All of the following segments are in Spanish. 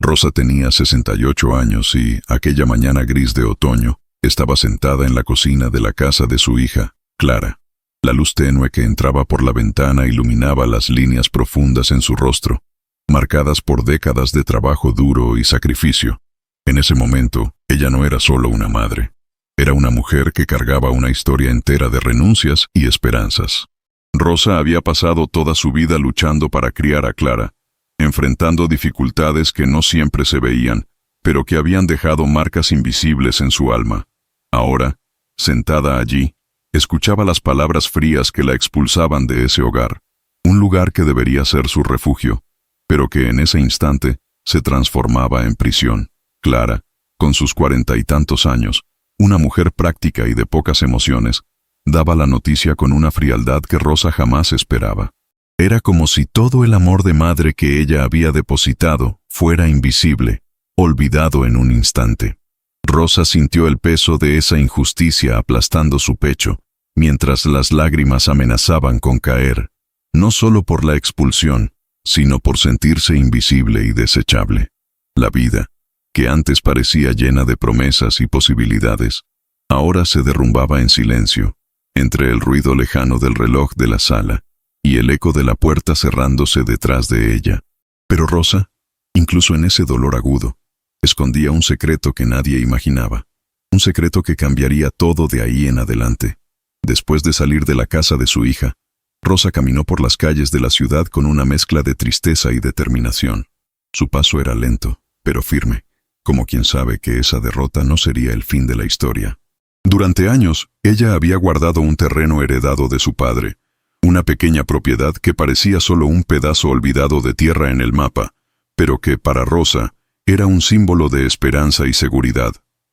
Rosa tenía 68 años y, aquella mañana gris de otoño, estaba sentada en la cocina de la casa de su hija, Clara. La luz tenue que entraba por la ventana iluminaba las líneas profundas en su rostro, marcadas por décadas de trabajo duro y sacrificio. En ese momento, ella no era solo una madre. Era una mujer que cargaba una historia entera de renuncias y esperanzas. Rosa había pasado toda su vida luchando para criar a Clara, enfrentando dificultades que no siempre se veían, pero que habían dejado marcas invisibles en su alma. Ahora, sentada allí, escuchaba las palabras frías que la expulsaban de ese hogar, un lugar que debería ser su refugio, pero que en ese instante se transformaba en prisión. Clara, con sus 40 y tantos años, una mujer práctica y de pocas emociones, daba la noticia con una frialdad que Rosa jamás esperaba. Era como si todo el amor de madre que ella había depositado fuera invisible, olvidado en un instante. Rosa sintió el peso de esa injusticia aplastando su pecho, mientras las lágrimas amenazaban con caer, no solo por la expulsión, sino por sentirse invisible y desechable. La vida, que antes parecía llena de promesas y posibilidades, ahora se derrumbaba en silencio, entre el ruido lejano del reloj de la sala y el eco de la puerta cerrándose detrás de ella. Pero Rosa, incluso en ese dolor agudo, escondía un secreto que nadie imaginaba, un secreto que cambiaría todo de ahí en adelante. Después de salir de la casa de su hija, Rosa caminó por las calles de la ciudad con una mezcla de tristeza y determinación. Su paso era lento, pero firme, como quien sabe que esa derrota no sería el fin de la historia. Durante años, ella había guardado un terreno heredado de su padre, una pequeña propiedad que parecía solo un pedazo olvidado de tierra en el mapa, pero que, para Rosa, era un símbolo de esperanza y seguridad.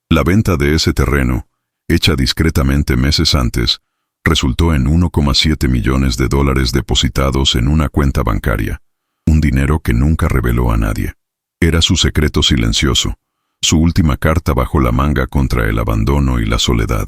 La venta de ese terreno, hecha discretamente meses antes, resultó en $1,7 millones depositados en una cuenta bancaria, un dinero que nunca reveló a nadie. Era su secreto silencioso, su última carta bajo la manga contra el abandono y la soledad.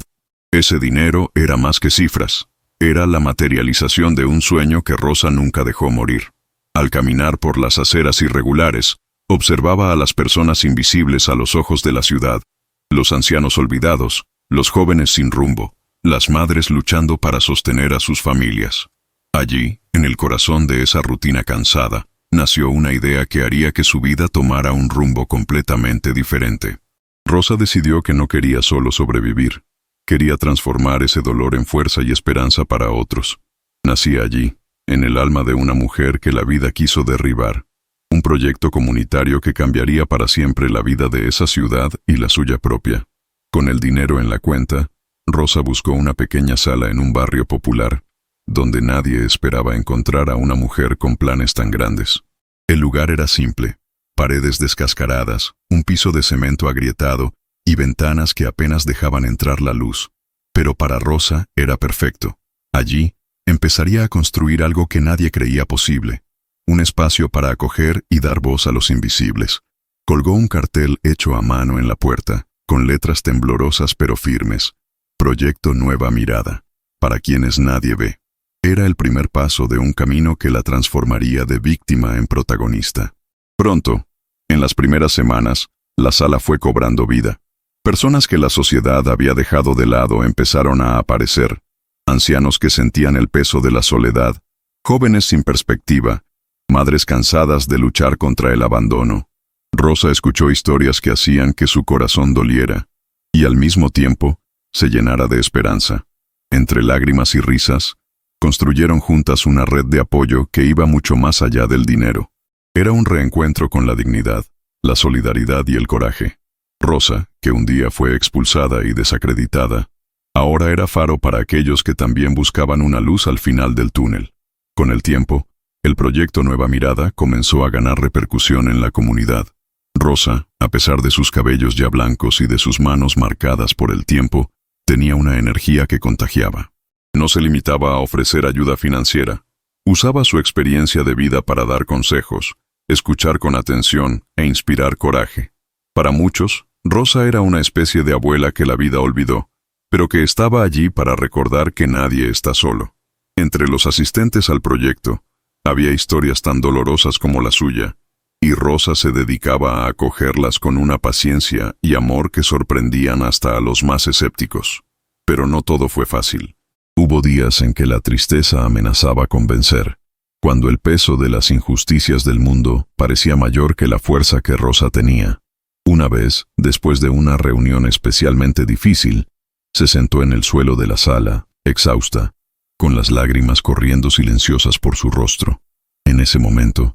Ese dinero era más que cifras, era la materialización de un sueño que Rosa nunca dejó morir. Al caminar por las aceras irregulares, observaba a las personas invisibles a los ojos de la ciudad, los ancianos olvidados, los jóvenes sin rumbo, las madres luchando para sostener a sus familias. Allí, en el corazón de esa rutina cansada, nació una idea que haría que su vida tomara un rumbo completamente diferente. Rosa decidió que no quería solo sobrevivir, quería transformar ese dolor en fuerza y esperanza para otros. Nacía allí, en el alma de una mujer que la vida quiso derribar, un proyecto comunitario que cambiaría para siempre la vida de esa ciudad y la suya propia. Con el dinero en la cuenta, Rosa buscó una pequeña sala en un barrio popular, donde nadie esperaba encontrar a una mujer con planes tan grandes. El lugar era simple, paredes descascaradas, un piso de cemento agrietado y ventanas que apenas dejaban entrar la luz. Pero para Rosa era perfecto. Allí, empezaría a construir algo que nadie creía posible, un espacio para acoger y dar voz a los invisibles. Colgó un cartel hecho a mano en la puerta, con letras temblorosas pero firmes. Proyecto Nueva Mirada, para quienes nadie ve. Era el primer paso de un camino que la transformaría de víctima en protagonista. Pronto, en las primeras semanas, la sala fue cobrando vida. Personas que la sociedad había dejado de lado empezaron a aparecer. Ancianos que sentían el peso de la soledad, jóvenes sin perspectiva, madres cansadas de luchar contra el abandono. Rosa escuchó historias que hacían que su corazón doliera, y al mismo tiempo, se llenara de esperanza. Entre lágrimas y risas, construyeron juntas una red de apoyo que iba mucho más allá del dinero. Era un reencuentro con la dignidad, la solidaridad y el coraje. Rosa, que un día fue expulsada y desacreditada, ahora era faro para aquellos que también buscaban una luz al final del túnel. Con el tiempo, el proyecto Nueva Mirada comenzó a ganar repercusión en la comunidad. Rosa, a pesar de sus cabellos ya blancos y de sus manos marcadas por el tiempo, tenía una energía que contagiaba. No se limitaba a ofrecer ayuda financiera. Usaba su experiencia de vida para dar consejos, escuchar con atención e inspirar coraje. Para muchos, Rosa era una especie de abuela que la vida olvidó, pero que estaba allí para recordar que nadie está solo. Entre los asistentes al proyecto, había historias tan dolorosas como la suya, y Rosa se dedicaba a acogerlas con una paciencia y amor que sorprendían hasta a los más escépticos. Pero no todo fue fácil. Hubo días en que la tristeza amenazaba con vencer, cuando el peso de las injusticias del mundo parecía mayor que la fuerza que Rosa tenía. Una vez, después de una reunión especialmente difícil, se sentó en el suelo de la sala, exhausta, con las lágrimas corriendo silenciosas por su rostro. En ese momento,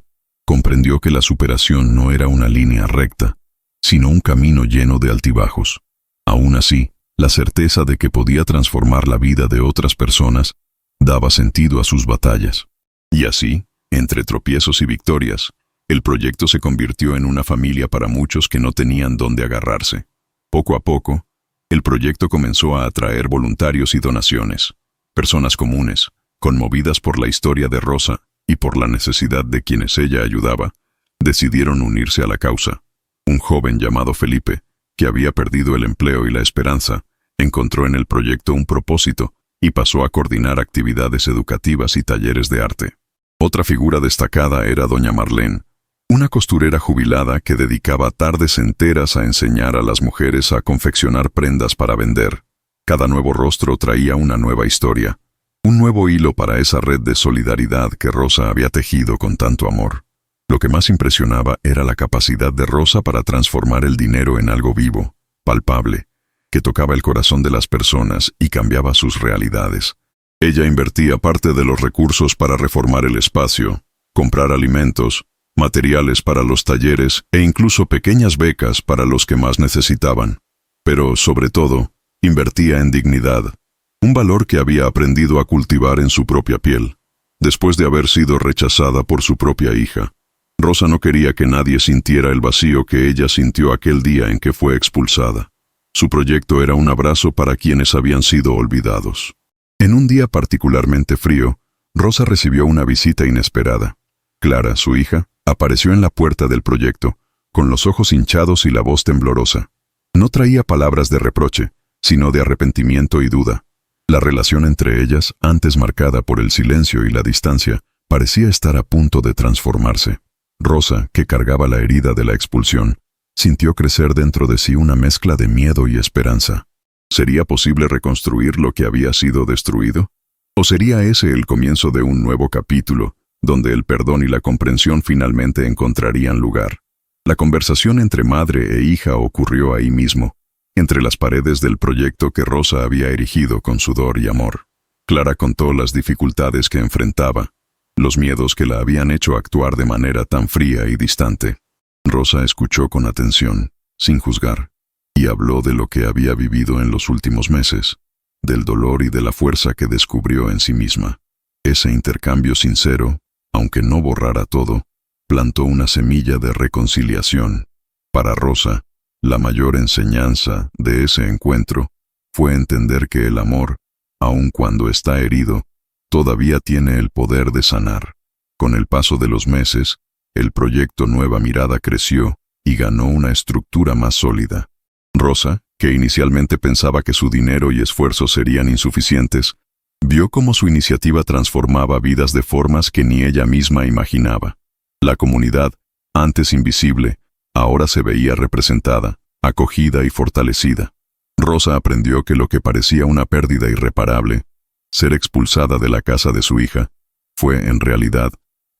comprendió que la superación no era una línea recta, sino un camino lleno de altibajos. Aún así, la certeza de que podía transformar la vida de otras personas daba sentido a sus batallas. Y así, entre tropiezos y victorias, el proyecto se convirtió en una familia para muchos que no tenían dónde agarrarse. Poco a poco, el proyecto comenzó a atraer voluntarios y donaciones. Personas comunes, conmovidas por la historia de Rosa y por la necesidad de quienes ella ayudaba, decidieron unirse a la causa. Un joven llamado Felipe, que había perdido el empleo y la esperanza, encontró en el proyecto un propósito y pasó a coordinar actividades educativas y talleres de arte. Otra figura destacada era doña Marlene, una costurera jubilada que dedicaba tardes enteras a enseñar a las mujeres a confeccionar prendas para vender. Cada nuevo rostro traía una nueva historia, un nuevo hilo para esa red de solidaridad que Rosa había tejido con tanto amor. Lo que más impresionaba era la capacidad de Rosa para transformar el dinero en algo vivo, palpable, que tocaba el corazón de las personas y cambiaba sus realidades. Ella invertía parte de los recursos para reformar el espacio, comprar alimentos, materiales para los talleres e incluso pequeñas becas para los que más necesitaban. Pero, sobre todo, invertía en dignidad, un valor que había aprendido a cultivar en su propia piel, después de haber sido rechazada por su propia hija. Rosa no quería que nadie sintiera el vacío que ella sintió aquel día en que fue expulsada. Su proyecto era un abrazo para quienes habían sido olvidados. En un día particularmente frío, Rosa recibió una visita inesperada. Clara, su hija, apareció en la puerta del proyecto, con los ojos hinchados y la voz temblorosa. No traía palabras de reproche, sino de arrepentimiento y duda. La relación entre ellas, antes marcada por el silencio y la distancia, parecía estar a punto de transformarse. Rosa, que cargaba la herida de la expulsión, sintió crecer dentro de sí una mezcla de miedo y esperanza. ¿Sería posible reconstruir lo que había sido destruido? ¿O sería ese el comienzo de un nuevo capítulo, donde el perdón y la comprensión finalmente encontrarían lugar? La conversación entre madre e hija ocurrió ahí mismo, entre las paredes del proyecto que Rosa había erigido con sudor y amor. Clara contó las dificultades que enfrentaba, los miedos que la habían hecho actuar de manera tan fría y distante. Rosa escuchó con atención, sin juzgar, y habló de lo que había vivido en los últimos meses, del dolor y de la fuerza que descubrió en sí misma. Ese intercambio sincero, aunque no borrara todo, plantó una semilla de reconciliación. Para Rosa, la mayor enseñanza de ese encuentro fue entender que el amor, aun cuando está herido, todavía tiene el poder de sanar. Con el paso de los meses, el proyecto Nueva Mirada creció y ganó una estructura más sólida. Rosa, que inicialmente pensaba que su dinero y esfuerzo serían insuficientes, vio cómo su iniciativa transformaba vidas de formas que ni ella misma imaginaba. La comunidad, antes invisible, ahora se veía representada, acogida y fortalecida. Rosa aprendió que lo que parecía una pérdida irreparable, ser expulsada de la casa de su hija, fue, en realidad,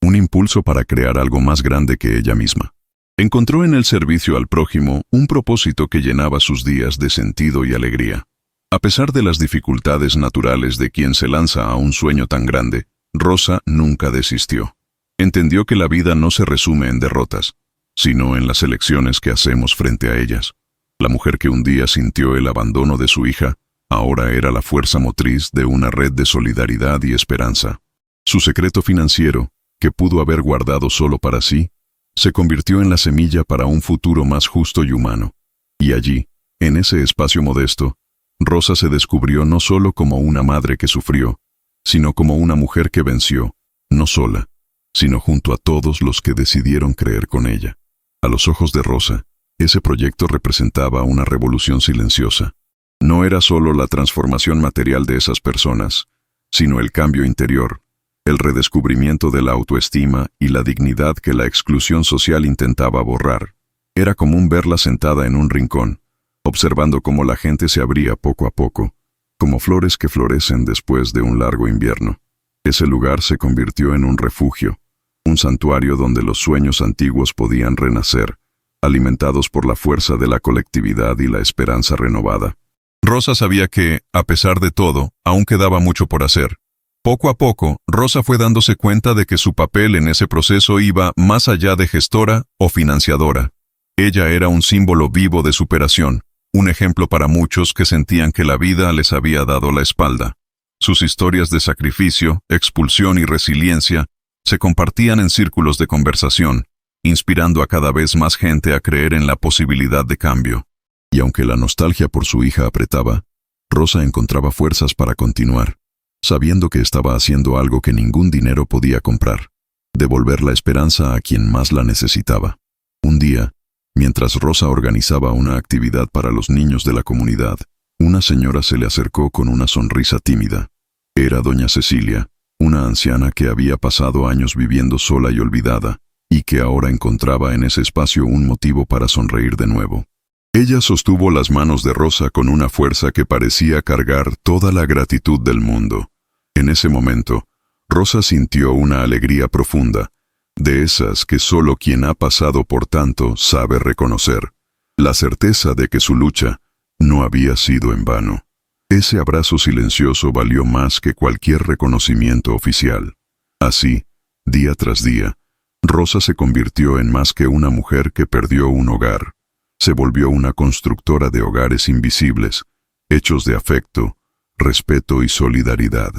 un impulso para crear algo más grande que ella misma. Encontró en el servicio al prójimo un propósito que llenaba sus días de sentido y alegría. A pesar de las dificultades naturales de quien se lanza a un sueño tan grande, Rosa nunca desistió. Entendió que la vida no se resume en derrotas, sino en las elecciones que hacemos frente a ellas. La mujer que un día sintió el abandono de su hija, ahora era la fuerza motriz de una red de solidaridad y esperanza. Su secreto financiero, que pudo haber guardado solo para sí, se convirtió en la semilla para un futuro más justo y humano. Y allí, en ese espacio modesto, Rosa se descubrió no solo como una madre que sufrió, sino como una mujer que venció, no sola, sino junto a todos los que decidieron creer con ella. A los ojos de Rosa, ese proyecto representaba una revolución silenciosa. No era solo la transformación material de esas personas, sino el cambio interior, el redescubrimiento de la autoestima y la dignidad que la exclusión social intentaba borrar. Era común verla sentada en un rincón, observando cómo la gente se abría poco a poco, como flores que florecen después de un largo invierno. Ese lugar se convirtió en un refugio, un santuario donde los sueños antiguos podían renacer, alimentados por la fuerza de la colectividad y la esperanza renovada. Rosa sabía que, a pesar de todo, aún quedaba mucho por hacer. Poco a poco, Rosa fue dándose cuenta de que su papel en ese proceso iba más allá de gestora o financiadora. Ella era un símbolo vivo de superación, un ejemplo para muchos que sentían que la vida les había dado la espalda. Sus historias de sacrificio, expulsión y resiliencia se compartían en círculos de conversación, inspirando a cada vez más gente a creer en la posibilidad de cambio. Y aunque la nostalgia por su hija apretaba, Rosa encontraba fuerzas para continuar, sabiendo que estaba haciendo algo que ningún dinero podía comprar: devolver la esperanza a quien más la necesitaba. Un día, mientras Rosa organizaba una actividad para los niños de la comunidad, una señora se le acercó con una sonrisa tímida. Era doña Cecilia, una anciana que había pasado años viviendo sola y olvidada, y que ahora encontraba en ese espacio un motivo para sonreír de nuevo. Ella sostuvo las manos de Rosa con una fuerza que parecía cargar toda la gratitud del mundo. En ese momento, Rosa sintió una alegría profunda, de esas que solo quien ha pasado por tanto sabe reconocer, la certeza de que su lucha no había sido en vano. Ese abrazo silencioso valió más que cualquier reconocimiento oficial. Así, día tras día, Rosa se convirtió en más que una mujer que perdió un hogar. Se volvió una constructora de hogares invisibles, hechos de afecto, respeto y solidaridad.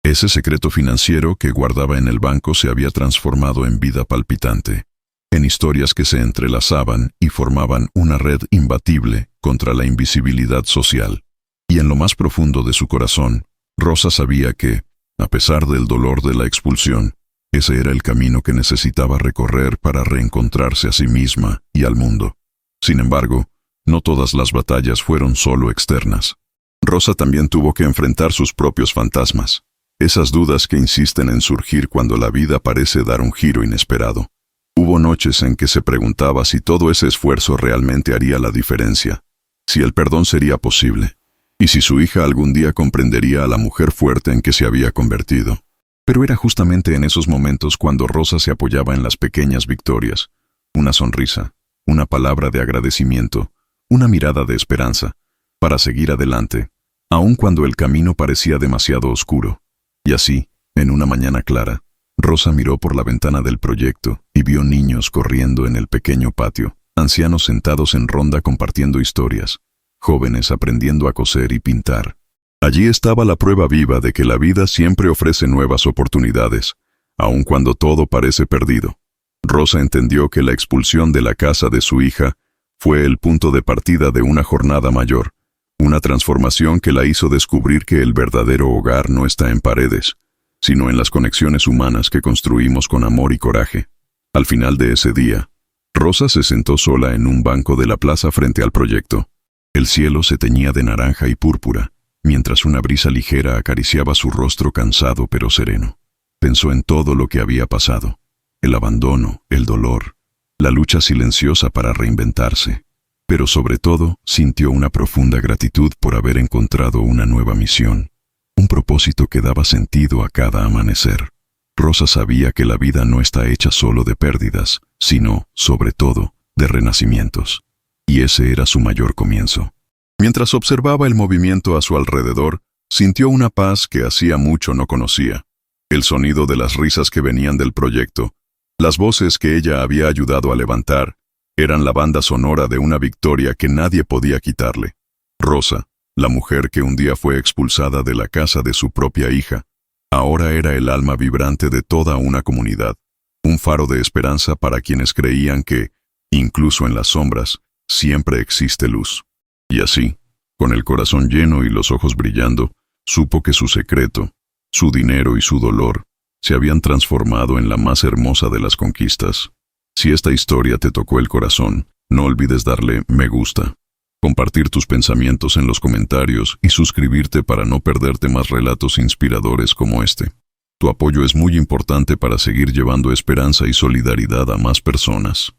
Ese secreto financiero que guardaba en el banco se había transformado en vida palpitante, en historias que se entrelazaban y formaban una red imbatible contra la invisibilidad social. Y en lo más profundo de su corazón, Rosa sabía que, a pesar del dolor de la expulsión, ese era el camino que necesitaba recorrer para reencontrarse a sí misma y al mundo. Sin embargo, no todas las batallas fueron solo externas. Rosa también tuvo que enfrentar sus propios fantasmas, esas dudas que insisten en surgir cuando la vida parece dar un giro inesperado. Hubo noches en que se preguntaba si todo ese esfuerzo realmente haría la diferencia, si el perdón sería posible, y si su hija algún día comprendería a la mujer fuerte en que se había convertido. Pero era justamente en esos momentos cuando Rosa se apoyaba en las pequeñas victorias: una sonrisa, una palabra de agradecimiento, una mirada de esperanza, para seguir adelante, aun cuando el camino parecía demasiado oscuro. Y así, en una mañana clara, Rosa miró por la ventana del proyecto y vio niños corriendo en el pequeño patio, ancianos sentados en ronda compartiendo historias, jóvenes aprendiendo a coser y pintar. Allí estaba la prueba viva de que la vida siempre ofrece nuevas oportunidades, aun cuando todo parece perdido. Rosa entendió que la expulsión de la casa de su hija fue el punto de partida de una jornada mayor, una transformación que la hizo descubrir que el verdadero hogar no está en paredes, sino en las conexiones humanas que construimos con amor y coraje. Al final de ese día, Rosa se sentó sola en un banco de la plaza frente al proyecto. El cielo se teñía de naranja y púrpura, mientras una brisa ligera acariciaba su rostro cansado pero sereno. Pensó en todo lo que había pasado: el abandono, el dolor, la lucha silenciosa para reinventarse. Pero sobre todo, sintió una profunda gratitud por haber encontrado una nueva misión, un propósito que daba sentido a cada amanecer. Rosa sabía que la vida no está hecha solo de pérdidas, sino, sobre todo, de renacimientos. Y ese era su mayor comienzo. Mientras observaba el movimiento a su alrededor, sintió una paz que hacía mucho no conocía. El sonido de las risas que venían del proyecto, las voces que ella había ayudado a levantar, eran la banda sonora de una victoria que nadie podía quitarle. Rosa, la mujer que un día fue expulsada de la casa de su propia hija, ahora era el alma vibrante de toda una comunidad, un faro de esperanza para quienes creían que, incluso en las sombras, siempre existe luz. Y así, con el corazón lleno y los ojos brillando, supo que su secreto, su dinero y su dolor se habían transformado en la más hermosa de las conquistas. Si esta historia te tocó el corazón, no olvides darle me gusta, compartir tus pensamientos en los comentarios y suscribirte para no perderte más relatos inspiradores como este. Tu apoyo es muy importante para seguir llevando esperanza y solidaridad a más personas.